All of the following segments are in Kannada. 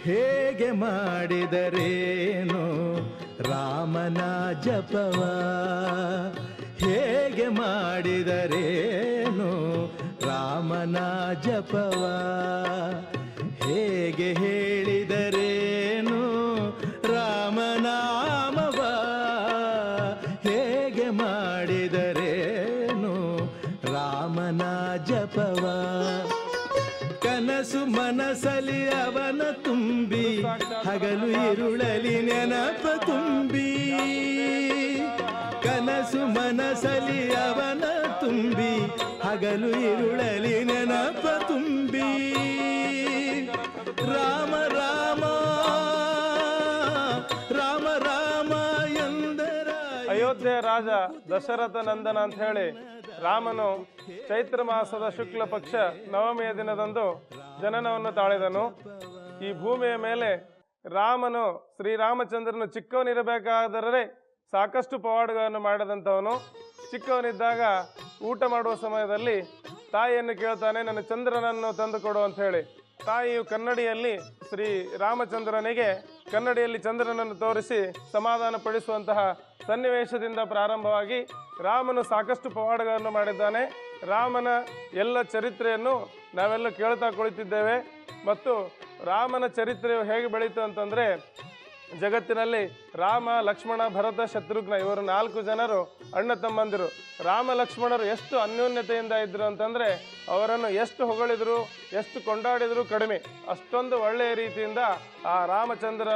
ಹೇಗೆ ಮಾಡಿದರೇನು ರಾಮನ ಜಪವ, ಹೇಗೆ ಮಾಡಿದರೇನು ರಾಮನ ಜಪವ, ಹೇಗೆ ಹೇಳಿದರೇನು ರಾಮನಾಮವ, ಹೇಗೆ ಮಾಡಿದರೇನು ರಾಮನ ಜಪವ. ಕನಸು ಮನಸಲಿ ಅವನ ತುಂಬಿ, ಹಗಲು ಇರುಳಲಿ ನೆನಪ ತುಂಬಿ, ಕನಸು ಮನಸಲಿ ಅವನ ತುಂಬಿ, ಹಗಲು ಇರುಳಲಿ ನೆನಪ ತುಂಬಿ. ರಾಮ ರಾಮ ರಾಮ ರಾಮ ಎಂದರ ಅಯೋಧ್ಯೆ ರಾಜ ದಶರಥ ನಂದನ ಅಂತ ಹೇಳಿ ರಾಮನು ಚೈತ್ರ ಮಾಸದ ಶುಕ್ಲ ಪಕ್ಷ ನವಮಿಯ ದಿನದಂದು ಜನನವನ್ನು ತಾಳಿದನು. ಈ ಭೂಮಿಯ ಮೇಲೆ ರಾಮನು ಶ್ರೀರಾಮಚಂದ್ರನು ಚಿಕ್ಕವನಿರಬೇಕಾದರೆ ಸಾಕಷ್ಟು ಪವಾಡಗಳನ್ನು ಮಾಡಿದಂಥವನು. ಚಿಕ್ಕವನಿದ್ದಾಗ ಊಟ ಮಾಡುವ ಸಮಯದಲ್ಲಿ ತಾಯಿಯನ್ನು ಕೇಳ್ತಾನೆ, ನನ್ನ ಚಂದ್ರನನ್ನು ತಂದು ಕೊಡು ಅಂತ ಹೇಳಿ. ತಾಯಿಯು ಕನ್ನಡಿಯಲ್ಲಿ ಶ್ರೀ ರಾಮಚಂದ್ರನಿಗೆ ಕನ್ನಡಿಯಲ್ಲಿ ಚಂದ್ರನನ್ನು ತೋರಿಸಿ ಸಮಾಧಾನ ಪಡಿಸುವಂತಹ ಸನ್ನಿವೇಶದಿಂದ ಪ್ರಾರಂಭವಾಗಿ ರಾಮನು ಸಾಕಷ್ಟು ಪವಾಡಗಳನ್ನು ಮಾಡಿದ್ದಾನೆ. ರಾಮನ ಎಲ್ಲ ಚರಿತ್ರೆಯನ್ನು ನಾವೆಲ್ಲ ಕೇಳ್ತಾ ಕುಳಿತಿದ್ದೇವೆ. ಮತ್ತು ರಾಮನ ಚರಿತ್ರೆಯು ಹೇಗೆ ಬೆಳೀತು ಅಂತಂದರೆ, ಜಗತ್ತಿನಲ್ಲಿ ರಾಮ, ಲಕ್ಷ್ಮಣ, ಭರತ, ಶತ್ರುಘ್ನ ಇವರು 4 ಜನರು ಅಣ್ಣ ತಮ್ಮಂದಿರು. ರಾಮ ಲಕ್ಷ್ಮಣರು ಎಷ್ಟು ಅನ್ಯೋನ್ಯತೆಯಿಂದ ಇದ್ರು ಅಂತಂದರೆ, ಅವರನ್ನು ಎಷ್ಟು ಹೊಗಳಿದ್ರು, ಎಷ್ಟು ಕೊಂಡಾಡಿದ್ರು ಕಡಿಮೆ. ಅಷ್ಟೊಂದು ಒಳ್ಳೆಯ ರೀತಿಯಿಂದ ಆ ರಾಮಚಂದ್ರ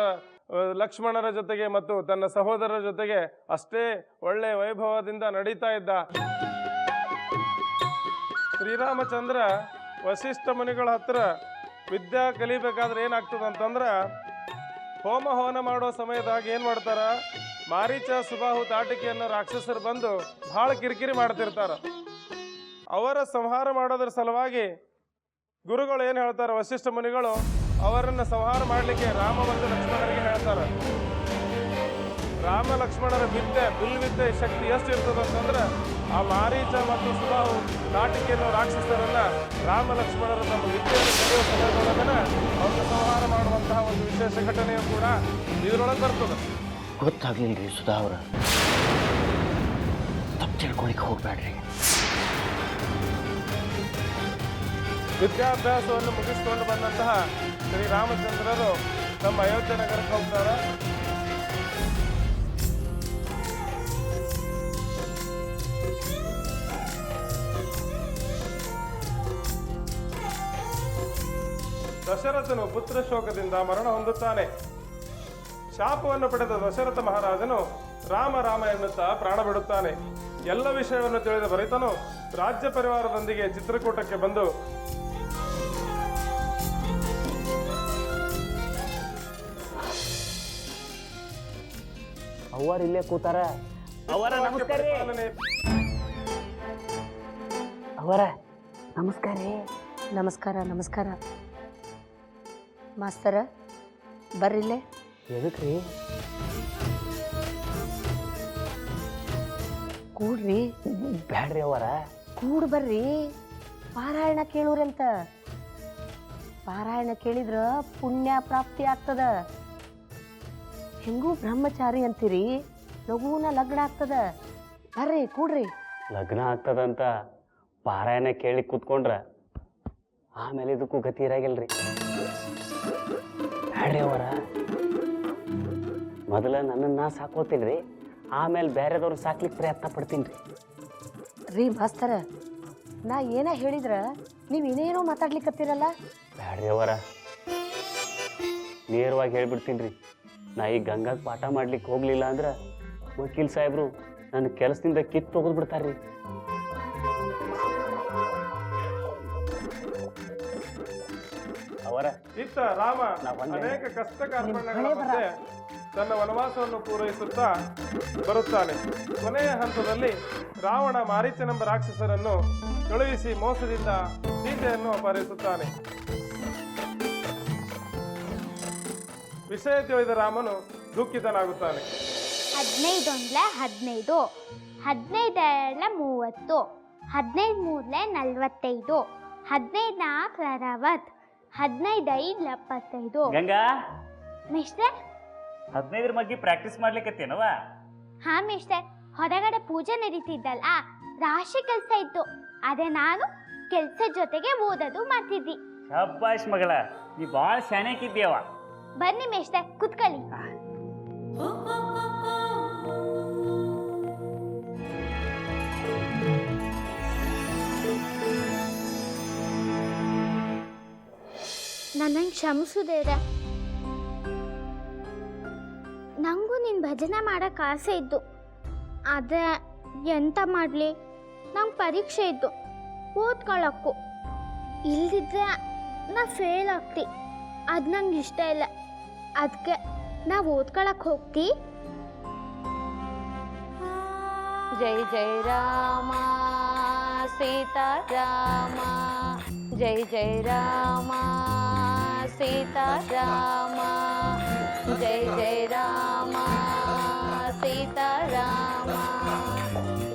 ಲಕ್ಷ್ಮಣರ ಜೊತೆಗೆ ಮತ್ತು ತನ್ನ ಸಹೋದರರ ಜೊತೆಗೆ ಅಷ್ಟೇ ಒಳ್ಳೆಯ ವೈಭವದಿಂದ ನಡೀತಾ ಇದ್ದ. ಶ್ರೀರಾಮಚಂದ್ರ ವಸಿಷ್ಠ ಮುನಿಗಳ ಹತ್ರ ವಿದ್ಯಾ ಕಲಿಬೇಕಾದ್ರೆ ಏನಾಗ್ತದೆ ಅಂತಂದ್ರೆ, ಹೋಮ ಹವನ ಮಾಡೋ ಸಮಯದಾಗ ಏನು ಮಾಡ್ತಾರ, ಮಾರೀಚ, ಸುಬಾಹು, ತಾಟಿಕೆ ಅನ್ನೋ ರಾಕ್ಷಸರು ಬಂದು ಭಾಳ ಕಿರಿಕಿರಿ ಮಾಡ್ತಿರ್ತಾರ. ಅವರ ಸಂಹಾರ ಮಾಡೋದ್ರ ಸಲುವಾಗಿ ಗುರುಗಳು ಏನು ಹೇಳ್ತಾರೆ, ವಸಿಷ್ಠ ಮುನಿಗಳು ಅವರನ್ನು ಸಂಹಾರ ಮಾಡಲಿಕ್ಕೆ ರಾಮ ಮತ್ತು ಲಕ್ಷ್ಮಣರಿಗೆ ಹೇಳ್ತಾರೆ. ರಾಮ ಲಕ್ಷ್ಮಣರ ಬಿಲ್ವಿದ್ಯೆ ಶಕ್ತಿ ಎಷ್ಟು ಇರ್ತದೆ ಅಂತಂದ್ರೆ, ಆ ಮಾರೀಚ ಮತ್ತು ಸುಬಾಹು, ತಾಟಿಕೆ ಅನ್ನೋ ರಾಕ್ಷಸರನ್ನ ರಾಮ ಲಕ್ಷ್ಮಣರು ತಮ್ಮ ವಿದ್ಯೆಯನ್ನು ಕಲಿಯುವ ಸಮಯದೊಳಗನೆ ಅವ್ರನ್ನ ಸಂಹಾರ ಮಾಡುವಂತಹ ಒಂದು ವಿಶೇಷ ಘಟನೆಯು ಕೂಡ ಇದರೊಳಗೆ ಬರ್ತದೆ. ಗೊತ್ತಾಗ್ಲಿಲ್ರಿ ಸುಧಾ ಅವ್ರ, ತಪ್ಪು ತಿಳ್ಕೊಳಿಕ್ಕೆ ಹೋಗ್ಬೇಡ್ರಿ. ವಿದ್ಯಾಭ್ಯಾಸವನ್ನು ಮುಗಿಸ್ಕೊಂಡು ಬಂದಂತಹ ಶ್ರೀರಾಮಚಂದ್ರರು ನಮ್ಮ ಅಯೋಧ್ಯೆ ನಗರಕ್ಕೆ ಹೋಗ್ತಾರೆ. ದಶರಥನು ಪುತ್ರ ಶೋಕದಿಂದ ಮರಣ ಹೊಂದುತ್ತಾನೆ. ಶಾಪವನ್ನು ಪಡೆದ ದಶರಥ ಮಹಾರಾಜನು ರಾಮ ರಾಮ ಎನ್ನುತ್ತಾ ಪ್ರಾಣ ಬಿಡುತ್ತಾನೆ. ಎಲ್ಲ ವಿಷಯವನ್ನು ತಿಳಿದ ಭರತನು ರಾಜ್ಯ ಪರಿವಾರದೊಂದಿಗೆ ಚಿತ್ರಕೂಟಕ್ಕೆ ಬಂದು ಅವರ ಇಲ್ಲೇ ಕೂತಾರ. ಅವರ ನಮಸ್ಕಾರ ರೀ. ಅವರ ನಮಸ್ಕಾರ ರೀ. ನಮಸ್ಕಾರ ನಮಸ್ಕಾರ. ಮಾಸ್ತರ ಬರ್ರಿಲ್ಲೇ. ಎದಕ್ರಿ? ಕೂಡ್ರಿ. ಬ್ಯಾಡ್ರಿ ಅವರ, ಕೂಡ್ ಬರ್ರಿ. ಪಾರಾಯಣ ಕೇಳೂರಂತ. ಪಾರಾಯಣ ಕೇಳಿದ್ರ ಪುಣ್ಯ ಪ್ರಾಪ್ತಿ ಆಗ್ತದ. ಹೆಂಗೂ ಬ್ರಹ್ಮಚಾರಿ ಅಂತೀರಿ, ಲಘುನ ಲಗ್ನ ಆಗ್ತದ. ಬರ್ರಿ ಕೂಡ್ರಿ. ಲಗ್ನ ಆಗ್ತದಂತ ಪಾರಾಯಣ ಕೇಳಿ ಕೂತ್ಕೊಂಡ್ರ ಆಮೇಲೆ ಇದಕ್ಕೂ ಗತಿ ಇರಾಗಿಲ್ರಿ. ಬ್ಯಾಡ್ರಿ ಅವರ, ಮೊದಲ ನನ್ನನ್ನು ನಾ ಸಾಕೋತೀನಿ, ಆಮೇಲೆ ಬೇರೆದವ್ರು ಸಾಕ್ಲಿಕ್ಕೆ ಪ್ರಯತ್ನ ಪಡ್ತೀನಿ ರೀ. ಮಾಸ್ತರ, ನಾ ಏನ ಹೇಳಿದ್ರ ನೀವು ಏನೇನೋ ಮಾತಾಡ್ಲಿಕ್ಕತ್ತೀರಲ್ಲ. ಬ್ಯಾಡ್ರಿ ಅವರ, ನೇರವಾಗಿ ಹೇಳ್ಬಿಡ್ತೀನಿ ರೀ. ನಾ ಈ ಗಂಗಾಗೆ ಪಾಠ ಮಾಡ್ಲಿಕ್ಕೆ ಹೋಗ್ಲಿಲ್ಲ ಅಂದ್ರೆ ವಕೀಲ್ ಸಾಹೇಬ್ರು ನನ್ನ ಕೆಲಸದಿಂದ ಕಿತ್ತು ತೆಗೆದು ಬಿಡ್ತಾರ್ರಿ. ಅವರ ಇತ್ತ ರಾಮ ಅನೇಕ ಕಷ್ಟ ಕಾರ್ಪಣ್ಯಗಳ ಮಧ್ಯೆ ತನ್ನ ವನವಾಸವನ್ನು ಪೂರೈಸುತ್ತಾ ಬರುತ್ತಾನೆ. ಕೊನೆಯ ಹಂತದಲ್ಲಿ ರಾವಣ ಮಾರೀಚನೆಂಬ ರಾಕ್ಷಸರನ್ನು ಕಳುಹಿಸಿ ಮೋಸದಿಂದ ಸೀತೆಯನ್ನು ಅಪಹರಿಸುತ್ತಾನೆ. ವಿಷಯ ತಿಳಿದ ರಾಮನು ದುಃಖಿತನಾಗುತ್ತಾನೆ. 15 15 15 30 15 3 45 15 4 60 15 5 75. ಗಂಗಾ ಮಿಸ್ಟರ್ 15ರ ಮಗ್ಗಿ ಪ್ರಾಕ್ಟೀಸ್ ಮಾಡ್ಲಿಕ್ಕತ್ತೇನವ? ಹಾ ಮಿಸ್ಟರ್, ಹೊರಗಡೆ ಪೂಜೆ ನಡೀತಿದ್ದಲ್ಲ, ರಾಶಿ ಕೆಲಸ ಇತ್ತು. ಅದೇ ನಾನು ಕೆಲ್ಸದ ಜೊತೆಗೆ ಓದೋದು ಮಾಡ್ತಿದ್ದಿ. ಶಬ್ಬಾಷ್ ಮಗಳ, ನೀ ಭಾಳ ಶಾನ್ಯಾಕಿದ್ದೀಯವ. ಬನ್ನಿ ಮಿಸ್ಟರ್, ಕುತ್ಕೊಳ್ಳಿ. ನನ್ನಂಗೆ ಕ್ಷಮಿಸುದೇವ್ರೆ. ನನಗೂ ನಿನ್ನ ಭಜನೆ ಮಾಡೋಕ್ಕೆ ಆಸೆ ಇತ್ತು. ಅದೇ ಎಂತ ಮಾಡಲಿ, ನಂಗೆ ಪರೀಕ್ಷೆ ಇತ್ತು, ಓದ್ಕೊಳ್ಳೋಕ್ಕೂ. ಇಲ್ದಿದ್ರೆ ನಾ ಫೇಲ್ ಆಗ್ತಿ. ಅದು ನಂಗೆ ಇಷ್ಟ ಇಲ್ಲ. ಅದಕ್ಕೆ ನಾವು ಓದ್ಕೊಳಕ್ಕೆ ಹೋಗ್ತಿ. ಜೈ ಜೈ ರಾಮ ಸೀತಾರಾಮ, ಜೈ ಜೈ ರಾಮ ಸೀತಾರಾಮ, ಜೈ ಜೈ ರಾಮ ಸೀತಾರಾಮ,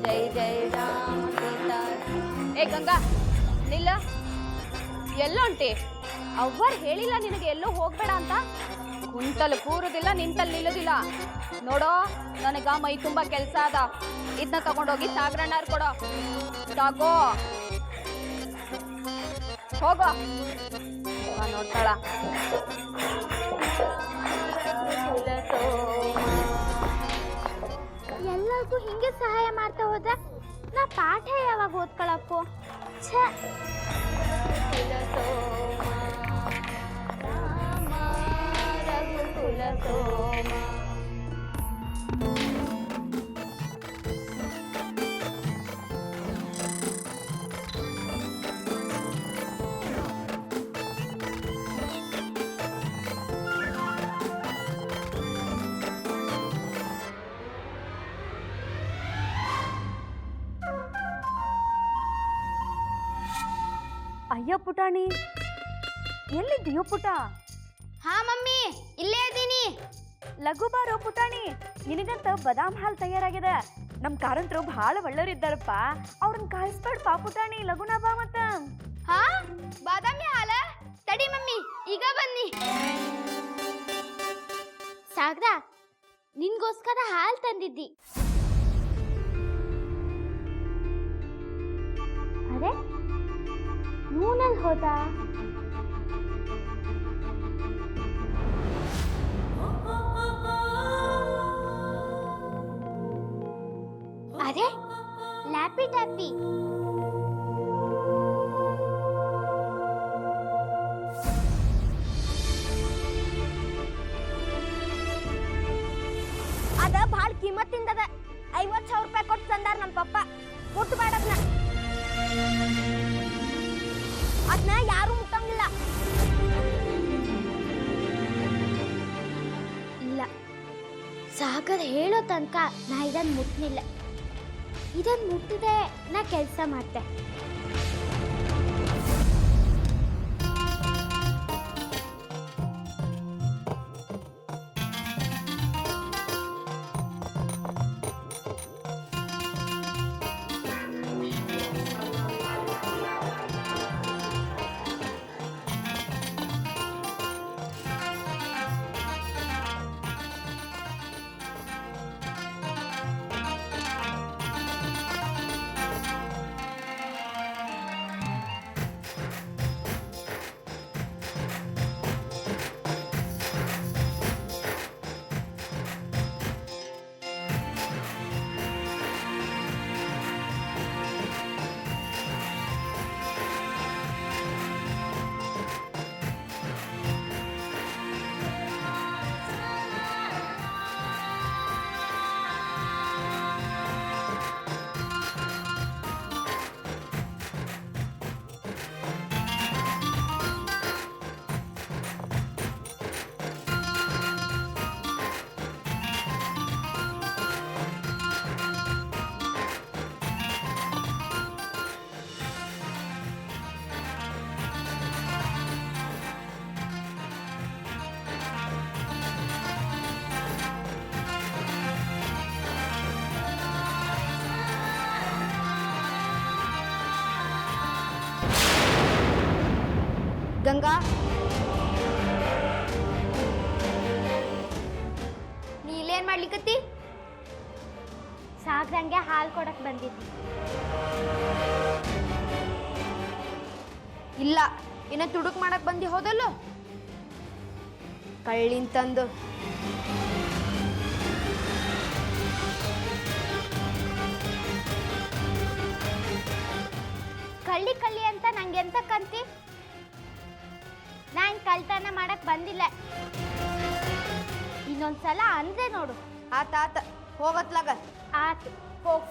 ಜೈ ಜೈ ರಾಮ ಸೀತಾ. ಏ ಗಂಗಾ, ನಿಲ್ಲ. ಎಲ್ಲೊಂಟಿ? ಅವ್ವರು ಹೇಳಿಲ್ಲ ನಿನಗೆ ಎಲ್ಲೋ ಹೋಗ್ಬೇಡ ಅಂತ? ಕುಂತಲ್ಲಿ ಕೂರುದಿಲ್ಲ, ನಿಂತಲ್ಲಿ ನಿಲ್ಲೋದಿಲ್ಲ. ನೋಡೋ, ನನಗ ಮೈ ತುಂಬಾ ಕೆಲಸ ಅದ. ಇದನ್ನ ತಗೊಂಡೋಗಿ ಸಾಗರಣ್ಣಾರ್ ಕೊಡೋ. ತಗೋ, ಹೋಗೋ. ನೋಡ್ತಾಳ. ಎಲ್ಲರಿಗೂ ಹಿಂಗೆ ಸಹಾಯ ಮಾಡ್ತಾ ಹೋದ್ರೆ ನಾ ಪಾಠ ಯಾವಾಗ ಓದ್ಕೊಳಕ್ಕೂ? ಛೇ. ಅಯ್ಯೋ ಪುಟಾಣಿ, ಎಲ್ಲಿದ್ದೀಯೋ ಪುಟ? ಹಾ ಮಮ್ಮಿ, ಇಲ್ಲೇ ಇದ್ದೀನಿ. ಲಘು ಬಾರೋ ಪುಟಾಣಿ, ನಿನಗಂತ ಬದಾಮ್ ಹಾಲು ತಯಾರಾಗಿದೆ. ನಮ್ಮ ಕಾರಂತರು ಭಾಳ ಒಳ್ಳೆಯವರಿದ್ದಾರಪ್ಪ, ಅವ್ರನ್ನ ಕಾಯಿಸ್ಬೇಡಪ್ಪ ಪುಟಾಣಿ. ಲಘುನ ಬಾ ಮತ್ತ. ಹಾ, ಬಾದಾಮಿ ಹಾಲ? ತಡಿ ಮಮ್ಮಿ, ಈಗ ಬನ್ನಿ. ಸಾಗರ, ನಿನ್ಗೋಸ್ಕರ ಹಾಲು ತಂದಿದ್ದಿ. ಅರೆ, ನೂನಲ್ಲಿ ಹೋದ? ಅರೆ, ಲ್ಯಾಪಿ ಟ್ಯಾಪಿ. ಅದ ಭಾಳ ಕಿಮ್ಮತ್ತಿಂದದ. 50,000 ರೂಪಾಯಿ ಕೊಟ್ಟು ತಂದಾರ ನಮ್ಮ ಪಪ್ಪ. ಮುಟ್ಬೇಡ ಅದನ್ನ ಯಾರು ಮುಟ್ಟಂಗಿಲ್ಲ. ಇಲ್ಲ, ಸಾಗರ್ ಹೇಳೋ ತನಕ ನಾ ಇದನ್ನು ಮುಟ್ಟಲಿಲ್ಲ. ಇದನ್ನು ಮುಟ್ಟಿದೆ ನಾ ಕೆಲಸ ಮಾಡ್ತೆ. ಗಂಗಾ, ನೀ ಇಲ್ಲೇನ್ ಮಾಡ್ಲಿಕತ್ತಿ? ಸಾಗ್ರಂಗೆ ಹಾಲು ಕೊಡಕ್ ಬಂದಿದ್ದೆ. ಇಲ್ಲ, ಇನ್ನ ತುಡುಕ್ ಮಾಡಕ್ ಬಂದಿ ಹೋದಲ್ಲ ಕಳ್ಳಿನ್ ತಂದು. ಕಳ್ಳಿ ಕಳ್ಳಿ ಅಂತ ನಂಗೆ ಎಂತ ಕಂತಿ? ನಾನು ಕಳ್ತನ ಮಾಡಕ್ ಬಂದಿಲ್ಲ. ಇನ್ನೊಂದ್ಸಲ ಅಂದ್ರೆ ನೋಡು. ಆತ ಹೋಗತ್ಲಾಗ. ಆತು, ಹೋಗ್.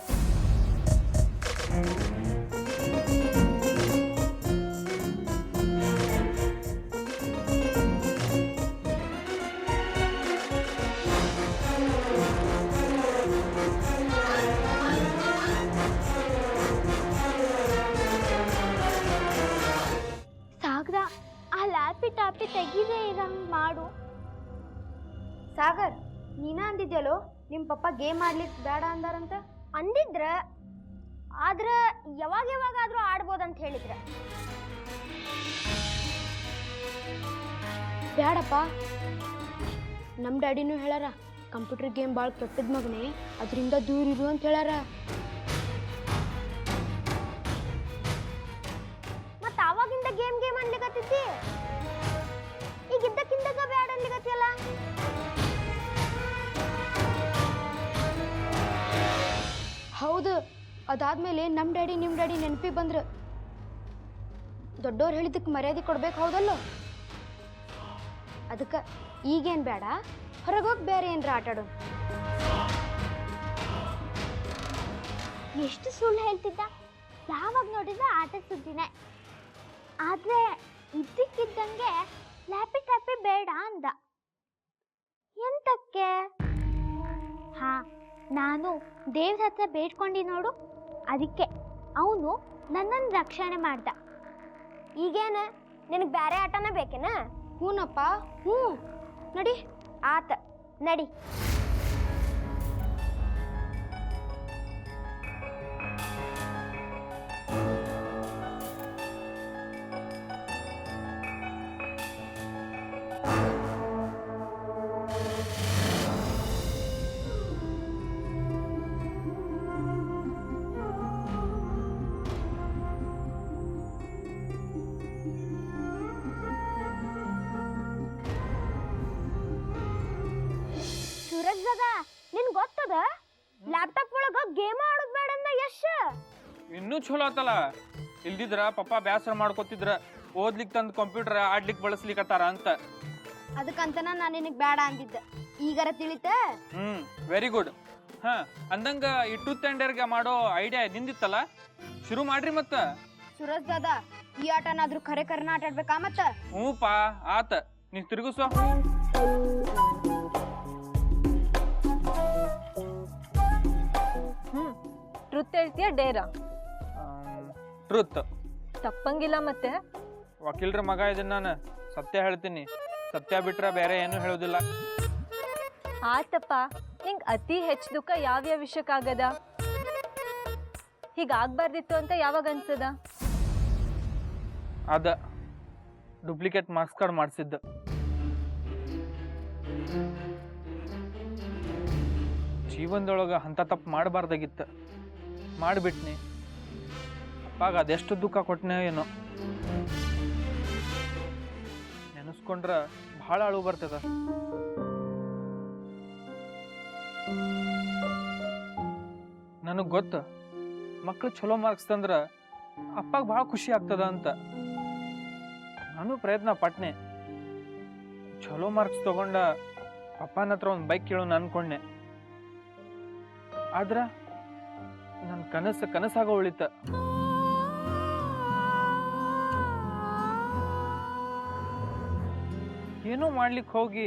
ಸಾಗರ, ಆ ಲಾಪಿ ಟಾಪಿ ತೆಗಿದೆ ಇರಂಗ್ ಮಾಡು. ಸಾಗರ್, ನೀನ ಅಂದಿದ್ಯಲ್ಲೋ ನಿಮ್ ಪಪ್ಪ ಗೇಮ್ ಆಡ್ಲಿಕ್ ಬೇಡ ಅಂದಾರಂತ. ಅಂದಿದ್ರ, ಆದ್ರ ಯಾವಾಗಾದ್ರೂ ಆಡ್ಬೋದಂತ ಹೇಳಿದ್ರ. ಬೇಡಪ್ಪ, ನಮ್ ಡ್ಯಾಡಿನೂ ಹೇಳಾರ ಕಂಪ್ಯೂಟರ್ ಗೇಮ್ ಭಾಳ ಕೆಟ್ಟದ್ ಮಗನೇ, ಅದರಿಂದ ದೂರ ಇರು ಅಂತ ಹೇಳಾರ. ಮತ್ತ ಅವಾಗಿಂದ ಗೇಮ್ ಅನ್ಲಿಕತ್ತಿದ್ದಿ, ಈಗ ಇದ್ದಕ್ಕಿಂದಾಗ ಬ್ಯಾಡ ಅನ್ಲಿಕತ್ತಿಯಲ್ಲ. ಹೌದು, ಅದಾದ್ಮೇಲೆ ನಮ್ ಡ್ಯಾಡಿ ನಿಮ್ ಡ್ಯಾಡಿ ನೆನಪಿ ಬಂದ್ರು. ದೊಡ್ಡವ್ರು ಹೇಳಿದಕ್ಕೆ ಮರ್ಯಾದೆ ಕೊಡ್ಬೇಕು, ಹೌದಲ್ಲ? ಅದಕ್ಕೆ ಈಗೇನ್ ಬೇಡ, ಹೊರಗೋಗಿ ಬೇರೆ ಏನ್ರ ಆಟಾಡು. ಎಷ್ಟು ಸುಳ್ಳು ಹೇಳ್ತಿದ್ದ. ಯಾವಾಗ ನೋಡಿದ್ರೆ ಆಟ ಸುದ್ದಿನೇ. ಆದ್ರೆ ಇದ್ದಕ್ಕಿದ್ದಂಗೆ ಲ್ಯಾಪಿ ಟಾಪಿ ಬೇಡ ಅಂದ. ಎಂತಕ್ಕೆ? ಹಾ, ನಾನು ದೇವ್ರ ಹತ್ರ ಬೇಡ್ಕೊಂಡಿ ನೋಡು, ಅದಕ್ಕೆ ಅವನು ನನ್ನನ್ನು ರಕ್ಷಣೆ ಮಾಡ್ದ. ಈಗೇನ ನಿನಗೆ ಬೇರೆ ಆಟನ ಬೇಕೇನ? ಹ್ಞೂನಪ್ಪ, ಹ್ಞೂ. ನಡಿ. ಆತ, ನಡಿ. ನಿನ್ ಗೊತ್ತದ ಲ್ಯಾಪ್ಟಾಪ್ ಒಳಗ ಗೇಮ್ ಆಡೋದ್ ಬೇಡ ಅಂದ ಯಶ್. ಇನ್ನೂ ಚಲೋ ಆತಲ್ಲ. ಇಲ್ದಿದ್ರ ಪಪ್ಪ ಬ್ಯಾಸರ ಮಾಡ್ಕೋತಿದ್ರ ಓದ್ಲಿಕ್ ತಂದ್ ಕಂಪ್ಯೂಟರ್ ಆಡ್ಲಿಕ್ ಬಳಸ್ಲಿಕತ್ತಾರ ಅಂತ. ಅದಕ್ಕಂತನ ನಾನು ನಿನಗೆ ಬೇಡ ಅಂದಿದ್ದೆ. ಈಗಾರ ತಿಳಿತ? Very good. ಹಾ, ಅಂದಂಗ ಈ ಟೂತ್ ಟೆಂಡರ್ಗೆ ಮಾಡೋ ಐಡಿಯಾ ನಿಂದಿತ್ತಲ್ಲ, ಶುರು ಮಾಡ್ರಿ ಮತ್ತ. ಸುರಜ್ ದಾದಾ, ಈ ಆಟನಾದ್ರೂ ಖರೆ ಖರೇನ ಆಟ ಆಡ್ಬೇಕಾ ಮತ್ತ? ಹ್ಞೂಪಾ, ಆತ. ನೀ ತಿರುಗಿಸೋ. ಟ್ರುತ್ ಹೇಳ್ತೀಯ ಡೇರಾ? ಟ್ರೂತ್. ತಪ್ಪಂಗಿಲ್ಲ ಮತ್ತೆ. ವಕೀಲ್ರ ಮಗ ಇದನ್ನ ನಾನು ಸತ್ಯ ಹೇಳ್ತೀನಿ. ಸತ್ಯ ಬಿಟ್ರ ಬೇರೆ ಏನು ಹೇಳೋದಿಲ್ಲ. ಆತಪ್ಪ, ಹಿಂಗ್ ಅತಿ ಹೆಚ್ಚು ದುಃಖ ಯಾವ್ಯಾವ ವಿಷಯಕ್ಕಾಗದ? ಹೀಗಾಗ್ಬಾರ್ದಿತ್ತು ಅಂತ ಯಾವಾಗ ಅನ್ಸದ? ಅದ ಡೂಪ್ಲಿಕೇಟ್ ಮಾರ್ಕ್ಸ್ ಕಾರ್ಡ್ ಮಾಡಿಸಿದ್ದ. ಜೀವನದೊಳಗ ಅಂತ ತಪ್ಪು ಮಾಡಬಾರ್ದಾಗಿತ್ತ, ಮಾಡಿಬಿಟ್ನಿ. ಅಪ್ಪಾಗ ಅದೆಷ್ಟು ದುಃಖ ಕೊಟ್ಟನೆ ಏನೋ. ನೆನೆಸ್ಕೊಂಡ್ರ ಭಾಳ ಅಳು ಬರ್ತದ. ನನಗೆ ಗೊತ್ತು, ಮಕ್ಳು ಚಲೋ ಮಾರ್ಕ್ಸ್ ತಂದ್ರ ಅಪ್ಪಾಗ ಭಾಳ ಖುಷಿ ಆಗ್ತದ ಅಂತ. ನಾನು ಪ್ರಯತ್ನ ಪಟ್ನೆ. ಚಲೋ ಮಾರ್ಕ್ಸ್ ತಗೊಂಡ ಅಪ್ಪನ ಹತ್ರ ಒಂದು ಬೈಕ್ ಕೇಳೋಣ ಅನ್ಕೊಂಡೆ. ಆದ್ರ ನನ್ನ ಕನಸಾಗ ಉಳಿತ. ಏನೋ ಮಾಡ್ಲಿಕ್ಕೆ ಹೋಗಿ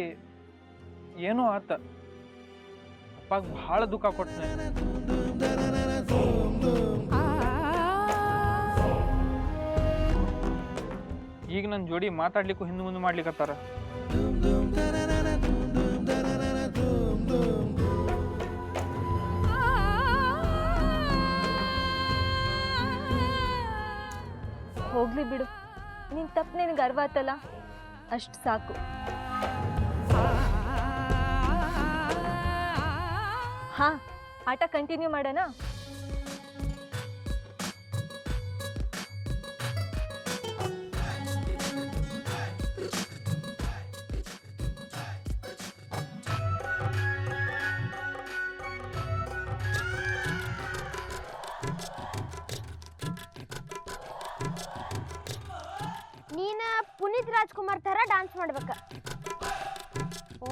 ಏನೋ ಆತ. ಅಪ್ಪಾಗ ಭಾಳ ದುಃಖ ಕೊಟ್ಟನೆ. ಈಗ ನನ್ನ ಜೋಡಿ ಮಾತಾಡ್ಲಿಕ್ಕೂ ಹಿಂದೆ ಮುಂದೆ ಮಾಡ್ಲಿಕ್ಕತ್ತಾರ. ಹೋಗ್ಲಿ ಬಿಡು, ನೀ ನಿನ್ನ ತಪ್ಪು ನಿನಗೆ ಅರ್ವಾತಲ್ಲ ಅಷ್ಟು ಸಾಕು. ಹಾಂ, ಆಟ ಕಂಟಿನ್ಯೂ ಮಾಡೋಣ. ನೀನು ಪುನೀತ್ ರಾಜ್ಕುಮಾರ್ ಥರ ಡ್ಯಾನ್ಸ್ ಮಾಡ್ಬೇಕ. ಓ,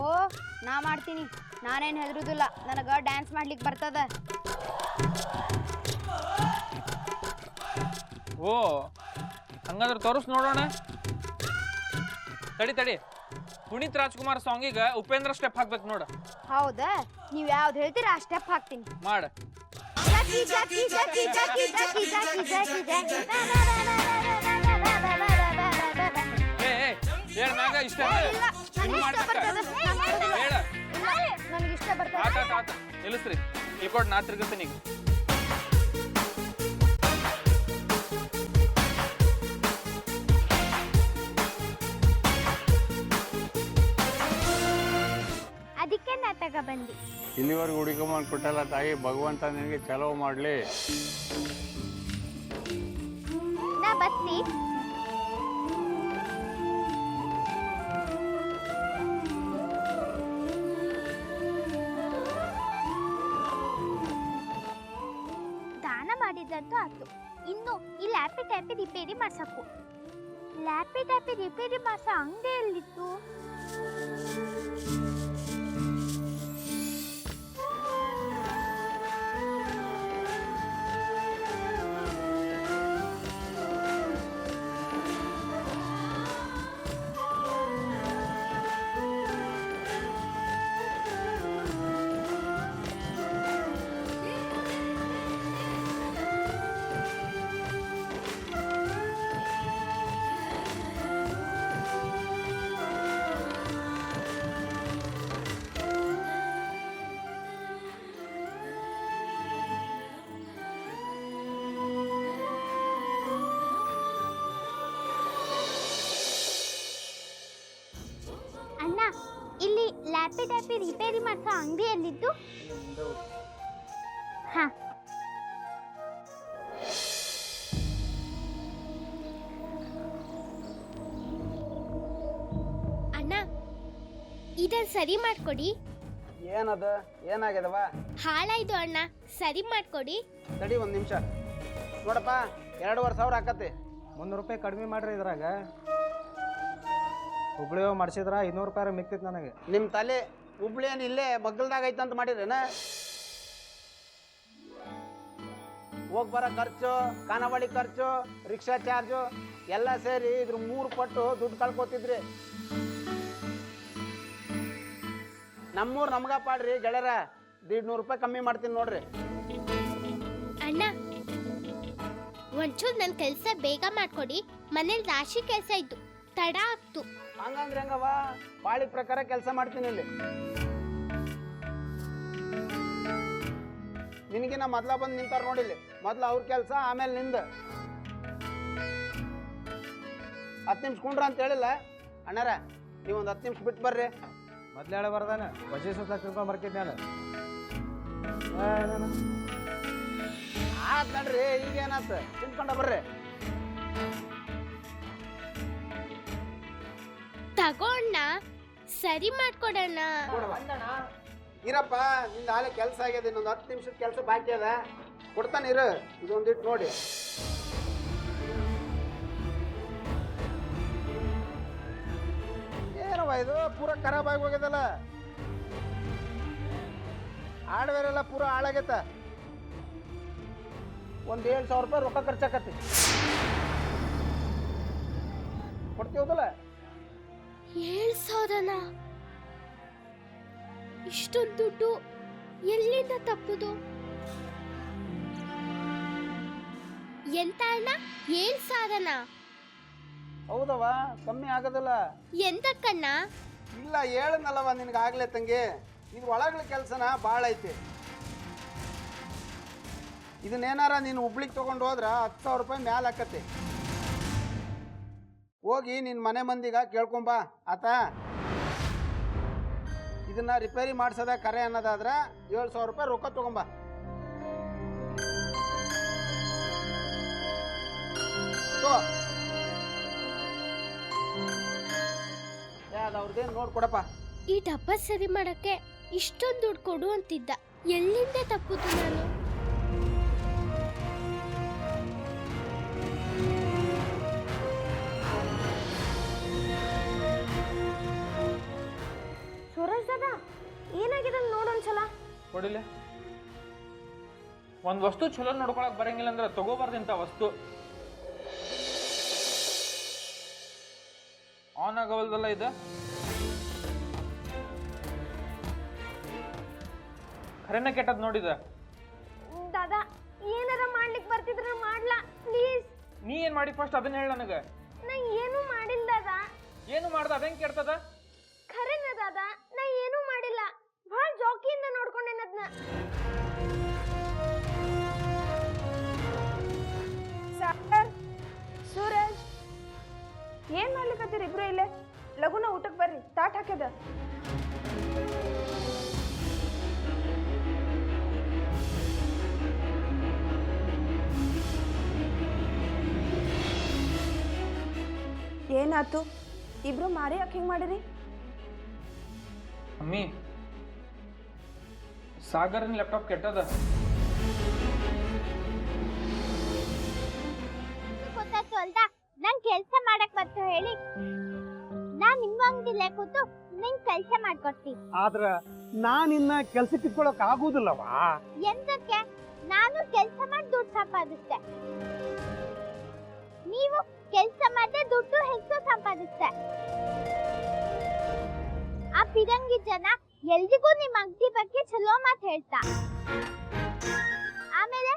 ನಾ ಮಾಡ್ತೀನಿ. ನಾನೇನು ಹೆದರುದಿಲ್ಲ, ನನಗೆ ಡ್ಯಾನ್ಸ್ ಮಾಡ್ಲಿಕ್ಕೆ ಬರ್ತದ. ಓ, ಹಂಗಂದ್ರೆ ತೋರಿಸ್ ನೋಡೋಣ. ತಡಿ, ಪುನೀತ್ ರಾಜ್ಕುಮಾರ್ ಸಾಂಗಿಗೆ ಉಪೇಂದ್ರ ಸ್ಟೆಪ್ ಹಾಕ್ಬೇಕು ನೋಡು. ಹೌದಾ? ನೀವು ಯಾವ್ದು ಹೇಳ್ತೀರಾ ಆ ಸ್ಟೆಪ್ ಹಾಕ್ತೀನಿ. ಮಾಡ. ಹೇಳ ಮ್ಯಾಗ ಇಷ್ಟ ನನಗೆ ಇಷ್ಟ ಬರ್ತದೆ. ಆತ ನಿಲ್ಲಿಸ್ರಿ, ಇಲ್ಕೊಡ್ ನಾ ತಿರ್ಗತ್ತೀನಿ ಈಗ. ಅದಕ್ಕೆ ನಾ ತಗೊಬಂದಿ. ಇಲ್ಲಿವರೆಗೂ ಹುಡುಕೊಂಡ್ ಕೊಟ್ಟಲ್ಲ ತಾಯಿ, ಭಗವಂತ ನಿನಗೆ ಚಲೋ ಮಾಡ್ಲಿ. ನಾ ಬತ್ತಿ. ದಾನ ಮಾಡಿದಂತೂ ಆಯ್ತು. ಇನ್ನು ಈ ಲ್ಯಾಪಿ ಟ್ಯಾಪಿ ರಿಪೇರಿ ಮಾಡ್ಸಕ್ಕು. ಲ್ಯಾಪಿ ಟ್ಯಾಪಿ ರಿಪೇರಿ ಮಾಡ್ಸೋ ಅಂಗಡಿ ಎಲ್ಲಿತ್ತು? ಅಣ್ಣ, ಇಲ್ಲಿ ಲ್ಯಾಪಿ ಟ್ಯಾಪಿ ರಿಪೇರಿ ಮಾಡ್ಸೋ ಅಂಗಡಿ ಎಲ್ಲಿದ್ದು? ಹಾ, ಅಣ್ಣ ಇದನ್ನ ಸರಿ ಮಾಡ್ಕೊಡಿ. ಏನದ? ಏನಾಗ್ಯದವ? ಹಾಳಾಯ್ತು ಅಣ್ಣ, ಸರಿ ಮಾಡ್ಕೊಡಿ. ತಡಿ ಒಂದು ನಿಮಿಷ ನೋಡಪ್ಪ, 2,500 ಆಕತಿ. 300 ರೂಪಾಯಿ ಕಡಿಮೆ ಮಾಡ್ರಿ. ಇದ್ರಾಗ ಹುಬ್ಳಿ ಮಾಡಿಸಿದ್ರ 200 ರೂಪಾಯಿ ಮಿಕ್ತಿತ್ತು ನನಗೆ. ನಿಮ್ಮ ತಲೆ ಹುಬ್ಳಿ ಏನು ಇಲ್ಲೇ ಬಗ್ಗಲ್ದಾಗ ಐತಂತ ಮಾಡಿರೇನ? ಹೋಗಿ ಬರೋ ಖರ್ಚು, ಖಾನಾವಳಿ ಖರ್ಚು, ರಿಕ್ಷಾ ಚಾರ್ಜು ಎಲ್ಲ ಸೇರಿ ಇದ್ರ 3 ಪಟ್ಟು ದುಡ್ಡು ಕಳ್ಕೊತಿದ್ರಿ. ನಮ್ಮೂರು ನಮ್ಗ ಪಾಡ್ರಿ ಗೆಳೆಯರ, 150 ರೂಪಾಯಿ ಕಮ್ಮಿ ಮಾಡ್ತೀನಿ ನೋಡ್ರಿ. ಅಣ್ಣ, ಒಂಚೂರು ನನ್ನ ಕೆಲಸ ಬೇಗ ಮಾಡ್ಕೊಡಿ. ಮನೇಲಿ ರಾಶಿ ಕೆಲಸ ಇತ್ತು, ತಡ ಆಗ್ತು. ಹಂಗಂದ್ರೆ ಹೆಂಗವ? ಪಾಳಿ ಪ್ರಕಾರ ಕೆಲಸ ಮಾಡ್ತೀನಿ ಇಲ್ಲಿ. ನಿನಗಿನ ಮೊದ್ಲ ಬಂದು ನಿಂತಾರ ನೋಡಿಲ್ಲಿ. ಮೊದ್ಲು ಅವ್ರ ಕೆಲಸ, ಆಮೇಲೆ ನಿಂದ. 10 ನಿಮಿಷ ಕುಂಡ್ರ ಅಂತ ಹೇಳಿಲ್ಲ ಅಣ್ಣಾರ, ನೀವೊಂದು 10 ನಿಮಿಷ ಬಿಟ್ಟು ಬರ್ರಿ. ಮೊದ್ಲು ಹೇಳ ಬರ್ದಾನ ಬಜೆ ಸುತ್ತ ತಿಳ್ಕೊಂಡ್ ಬರ್ಕಿದ್ ನಾನು. ಆತ್ ನಡ್ರಿ, ಈಗೇನಾತ? ತಿನ್ಕೊಂಡ ಬರ್ರಿ. ತಗೋಣ್ಣ, ಸರಿ ಮಾಡ್ಕೊಡೋಣ. ಇರಪ್ಪ, ನಿಂದ ಹಾಲೆ ಕೆಲಸ ಆಗ್ಯದ, ಇನ್ನೊಂದು 10 ನಿಮಿಷದ ಕೆಲಸ ಬಾಕಿ ಅದ. ಕೊಡ್ತಾನೆ ಇರು, ಇದೊಂದಿಟ್ಟು ನೋಡಿ. ಏನವ ಇದು? ಪೂರ ಖರಾಬ್ ಆಗಿ ಹೋಗ್ಯದಲ್ಲ. ಹಾರ್ಡ್ವೇರ್ ಎಲ್ಲ ಪೂರ ಹಾಳಾಗೈತ. ಒಂದು 7,000 ರೂಪಾಯಿ ರೊಕ್ಕ ಖರ್ಚಾಕತಿ. ಕೊಡ್ತೀವದಲ್ಲ? 7,000? ಇಷ್ಟೊಂದು ದುಡ್ಡು ಎಲ್ಲಿಂದ ತಪ್ಪುದು? ಎಂತ ಅಣ್ಣ, 7,000? ಹೌದವ, ಕಮ್ಮಿ ಆಗೋದಿಲ್ಲ. ಎಂತಕ್ಕಣ್ಣ? ಇಲ್ಲ, ಹೇಳನಲ್ಲವ ನಿನಗಾಗ್ಲೇ ತಂಗಿ, ಇದು ಒಳಗಳ ಕೆಲಸನ ಭಾಳ ಐತಿ. ಇದನ್ನೇನಾರ ನೀನು ಹುಬ್ಳಿಗೆ ತೊಗೊಂಡು ಹೋದ್ರ 10,000 ರೂಪಾಯಿ ಮ್ಯಾಲ ಆಕತಿ. ಹೋಗಿ ನಿನ್ನ ಮನೆ ಮಂದಿಗ ಕೇಳ್ಕೊಂಬ ಆತಾ. ಇದನ್ನ ರಿಪೇರಿ ಮಾಡ್ಸೋದ ಕರೆ ಅನ್ನೋದಾದ್ರೆ 7,000 ರೂಪಾಯಿ ರೊಕ್ಕ ತಗೊಂಬ. ಅವ್ರದ್ದೇನು ನೋಡ್ಕೊಡಪ್ಪ. ಈ ಡಬ್ಬ ಸರಿ ಮಾಡಕ್ಕೆ ಇಷ್ಟೊಂದು ದುಡ್ಡು ಕೊಡು ಅಂತಿದ್ದ. ಎಲ್ಲಿಂದ ತಪ್ಪುದು ನಾನು? ಸೂರಜ್ ದಾದಾ ಏನಾಗಿದೆ ನೋಡೊಂದ್ಸಲ. ಕೊಡಿಲೆ ಒಂದು ವಸ್ತು ಚಲೋ ನೋಡ್ಕೊಳಕ್ ಬರಂಗಿಲ್ಲ ಅಂದ್ರೆ ತಗೋಬಾರ್ದಿಂತ ವಸ್ತು. ಆನ್ ಆಗವಲ್ದಲ್ಲ ಇದು. ಖರೇನ ಕೆಟ್ಟದ್ ನೋಡಿದ. ದಾದಾ ಏನಾರ ಮಾಡ್ಲಿಕ್ಕೆ ಬರ್ತಿದ್ರ ಮಾಡ್ಲಾ ಪ್ಲೀಸ್. ನೀ ಏನ್ ಮಾಡಿ ಫಸ್ಟ್ ಅದನ್ನ ಹೇಳ ನನಗ. ನಾ ಏನು ಮಾಡಿಲ್ಲ ದಾದಾ. ಏನು ಮಾಡ್ದ ಅದೇನ್ ಕೆಡ್ತದ? ಖರೇನ ದಾದಾ ನಾ ಏನು ಮಾಡಿಲ್ಲ. ಭಾಳ ಜಾಕಿಯಿಂದ ನೋಡ್ಕೊಂಡೇನ ಅದನ್ನ. ಸಾಗರ್, ಸೂರಜ್ ಏನ್ ಮಾಡ್ಲಿಕ್ಕತ್ತೀರಿ ಇಬ್ರು ಇಲ್ಲೇ? ಲಗುನ ಊಟಕ್ಕೆ ಬರ್ರಿ, ತಾಟ್ ಹಾಕ್ಯದ. ಏನಾತು? ಇಬ್ರು ಮಾರಿ ಯಾಕೆ ಹಿಂಗೆ ಮಾಡಿರಿ? ಅಮ್ಮಿ ಸಾಗರ್ನ ಲ್ಯಾಪ್ಟಾಪ್ ಕೆಟ್ಟದ. ಗೊತ್ತಾಯ್ತು ಅಲ್ದಾ? ನಂಗೆ ಕೆಲಸ ಮಾಡಕ್ ಬರ್ತು ಹೇಳಿ. ನಾನ್ ನಿಮ್ಮ ಅಂಗಡಿಲೇ ಕೂತು ನಿಂಗೆ ಕೆಲಸ ಮಾಡ್ಕೊಡ್ತೀನಿ. ಆದ್ರ ನಾನಿನ್ನ ಕೆಲ್ಸಕ್ಕೆ ಇಟ್ಕೊಳಕ್ ಆಗುದಿಲ್ಲವಾ? ಎಂತಕ್ಕೆ? ನಾನು ಕೆಲಸ ಮಾಡಿ ದುಡ್ಡು ಸಂಪಾದಿಸ್ತೆ, ನೀವು ಕೆಲಸ ಮಾಡದೆ ದುಡ್ಡು ಹೆಚ್ಚು ಸಂಪಾದಿಸ್ತೆ. ಆ ಪಿರಂಗಿ ಜನ ಎಲ್ರಿಗೂ ನಿಮ್ಮ ಅಂಗಡಿ ಬಗ್ಗೆ ಚಲೋ ಮಾತು ಹೇಳ್ತಾ, ಆಮೇಲೆ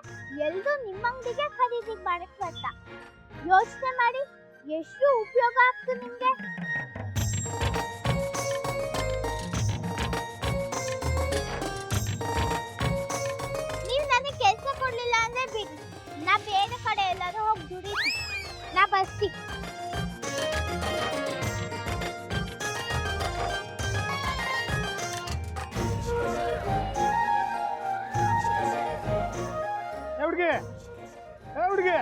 ಎಲ್ರೂ ನಿಮ್ಮ ಅಂಗಡಿಗೆ ಖರೀದಿ ಮಾಡಕ್ ಬರ್ತಾ. ಯೋಚನೆ ಮಾಡಿ ಎಷ್ಟು ಉಪಯೋಗ ಆಗ್ತು ನಿಮ್ಗೆ. ನೀವು ನನಗೆ ಕೆಲಸ ಕೊಡ್ಲಿಲ್ಲ ಅಂದ್ರೆ ಬಿಡಿ, ನಾ ಬೇರೆ ಕಡೆ ಎಲ್ಲಾದ್ರೂ ಹೋಗಿ ದುಡಿತೀನಿ. ನಾ ಬರ್ತಿ. ಹುಡುಗಿ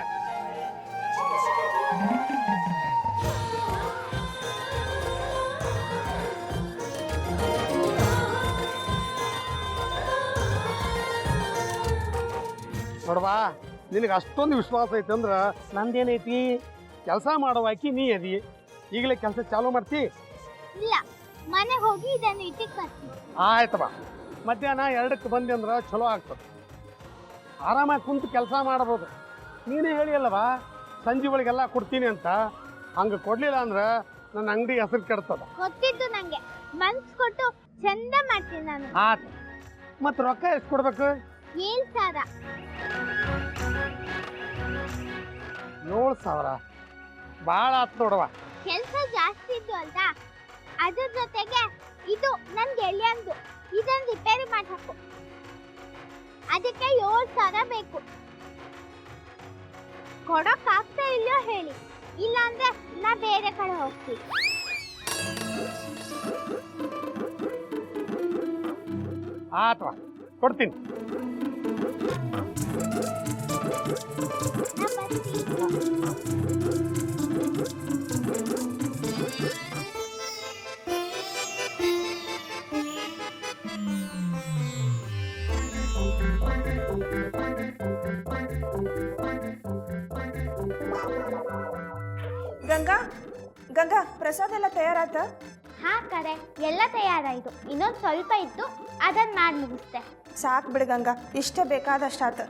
ನೋಡ್ವಾ, ನಿನಗೆ ಅಷ್ಟೊಂದು ವಿಶ್ವಾಸ ಐತೆ ಅಂದ್ರೆ ನಂದೇನೈತಿ, ಕೆಲಸ ಮಾಡುವಾಕಿ ನೀ ಅದಿ. ಈಗಲೇ ಕೆಲಸ ಚಾಲೂ ಮಾಡ್ತಿ? ಇಲ್ಲ, ಮನೆಗೆ ಹೋಗಿ ಇದನ್ನು ಇಟ್ಟಿಗೆ ಬರ್ತೀನಿ. ಆಯ್ತವ, ಮಧ್ಯಾಹ್ನ 2ಕ್ಕೆ ಬಂದೆ ಅಂದ್ರೆ ಚಲೋ ಆಗ್ತದೆ. ಆರಾಮಾಗಿ ಕುಂತು ಕೆಲಸ ಮಾಡ್ಬೋದು. ನೀನೇ ಹೇಳಿ ಅಲ್ಲವಾ ಸಂಜೆ ಒಳಗೆಲ್ಲ ಕೊಡ್ತೀನಿ ಅಂತ. ಹಂಗೆ ಕೊಡ್ಲಿಲ್ಲ ಅಂದ್ರೆ ನನ್ನ ಅಂಗಡಿ ಹೆಸರು ಕೆಡ್ತದ. ಗೊತ್ತಿದ್ದು ನಂಗೆ, ಮನ್ಸು ಕೊಟ್ಟು ಚಂದ ಮಾಡ್ತೀನಿ ನಾನು. ಆತ, ಮತ್ತು ರೊಕ್ಕ ಎಷ್ಟು ಕೊಡ್ಬೇಕು? 7,000. 7,000 ಭಾಳ ಆತ್ ನೋಡವ. ಕೆಲಸ ಜಾಸ್ತಿ ಇದ್ದು ಅಲ್ದಾ, ಅದ್ರ ಜೊತೆಗೆ ಇದು ನನ್ ಗೆಳೆಯಂದು, ಇದನ್ನ ರಿಪೇರಿ ಮಾಡಿ ಹಾಕು. ಅದಕ್ಕೆ 7,000 ಬೇಕು. ಕೊಡಕ್ ಆಗ್ತಾ ಇಲ್ಲೋ ಹೇಳಿ, ಇಲ್ಲ ಅಂದ್ರೆ ನಾ ಬೇರೆ ಕಡೆ ಹೋಗ್ತೀನಿ. ಆತವ, ಕೊಡ್ತೀನಿ. ನಾ ಬರ್ತೀನಿ. ಗಂಗಾ, ಗಂಗಾ ಪ್ರಸಾದ ಎಲ್ಲ ತಯಾರಾತ? ಹಾ ಕರೆ, ಎಲ್ಲ ತಯಾರಾಯಿತು. ಇನ್ನೊಂದು ಸ್ವಲ್ಪ ಇತ್ತು, ಅದನ್ನ ಮಾಡಿ ಮುಗಿಸ್ತೆ. ಸಾಕು ಬಿಡು ಗಂಗಾ, ಇಷ್ಟೇ ಬೇಕಾದಷ್ಟಾತ.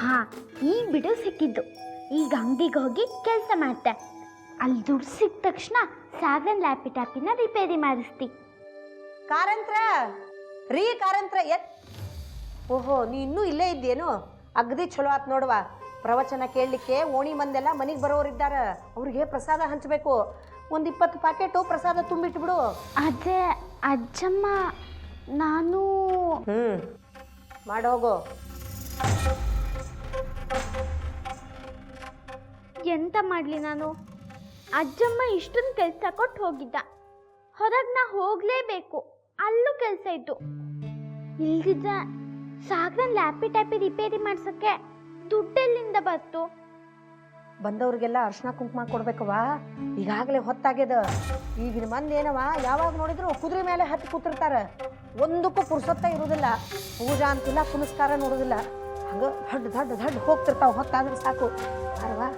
ಹಾ, ಈ ಬಿಡು ಸಿಕ್ಕಿದ್ದು. ಈಗ ಅಂಗಡಿಗೆ ಹೋಗಿ ಕೆಲಸ ಮಾಡ್ತೆ. ಅಲ್ಲಿ ದುಡ್ಡು ಸಿಕ್ಕ ತಕ್ಷಣ ಸಾಗನ್ ಲ್ಯಾಪಿಟಾಪಿನ ರಿಪೇರಿ ಮಾಡಿಸ್ತಿ. ಕಾರಂತ್ರ ರೀ, ಕಾರಂತ್ರ ಓಹೋ, ನೀ ಇನ್ನೂ ಇಲ್ಲೇ ಇದ್ದೇನು? ಅಗದಿ ಚಲೋ ಆತ್ ನೋಡುವ. ಪ್ರವಚನ ಕೇಳಲಿಕ್ಕೆ ಓಣಿ ಮಂದೆಲ್ಲ ಮನೆಗೆ ಬರೋರಿದ್ದಾರ, ಅವ್ರಿಗೆ ಪ್ರಸಾದ ಹಂಚಬೇಕು. ಒಂದು 20 ಪ್ಯಾಕೆಟು ಪ್ರಸಾದ ತುಂಬಿಟ್ಬಿಡು. ಅದೇ ಅಜ್ಜಮ್ಮ ನಾನು ಮಾಡೋಗು. ಎಂತ ಮಾಡಲಿ ನಾನು? ಅಜ್ಜಮ್ಮ ಇಷ್ಟೊಂದು ಕೆಲಸ ಕೊಟ್ಟು ಹೋಗಿದ್ದ, ಹೊರಗೆ ನಾ ಹೋಗಲೇಬೇಕು, ಅಲ್ಲೂ ಕೆಲಸ ಇತ್ತು. ಇಲ್ದಿದ್ದ ಸಾಗರನ್ ಲ್ಯಾಪಿ ಟ್ಯಾಪಿ ರಿಪೇರಿ ಮಾಡ್ಸೋಕ್ಕೆ ದುಡ್ಡೆಲ್ಲಿಂದ ಬಂತು? ಬಂದವ್ರಿಗೆಲ್ಲ ಅರ್ಶಿನ ಕುಂಕುಮ ಕೊಡ್ಬೇಕವ. ಈಗಾಗಲೇ ಹೊತ್ತಾಗ್ಯದ. ಈಗಿನ ಮಂದಿ ಏನವ, ಯಾವಾಗ ನೋಡಿದ್ರು ಕುದುರೆ ಮೇಲೆ ಹತ್ತಿ ಕೂತಿರ್ತಾರ. ಒಂದಕ್ಕೂ ಪುರ್ಸೊತ್ತ ಇರೋದಿಲ್ಲ. ಪೂಜಾ ಅಂತಿಲ್ಲ, ಪುನಸ್ಕಾರ ನೋಡೋದಿಲ್ಲ. ಹಂಗ ದಡ್ಡ ಹೋಗ್ತಿರ್ತಾವ. ಹೊತ್ತಾದ್ರೆ ಸಾಕು. ಬಾರವಾ.